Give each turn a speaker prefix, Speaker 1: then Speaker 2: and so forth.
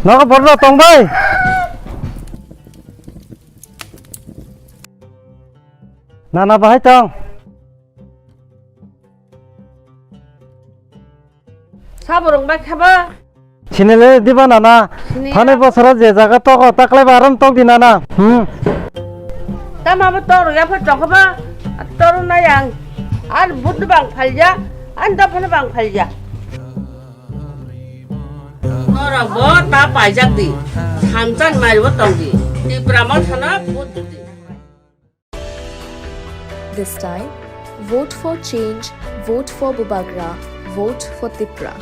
Speaker 1: 나가 버려라 똥바이. 나나봐 하이짱.
Speaker 2: 사보 랑바이 카바.
Speaker 1: 지네레 디바 나나. 타네 버서라 제자가 떠고 딱래 바람 똥디 나나.
Speaker 2: tamama toro ya fa chong ba toro na yang an bud bang phalja an da phane bang phalja ora bo ta pai jak di samchan mai bo tong di Tipra ma thana bud di.
Speaker 3: This time, vote for change, vote for Bubagra, vote for Tipra.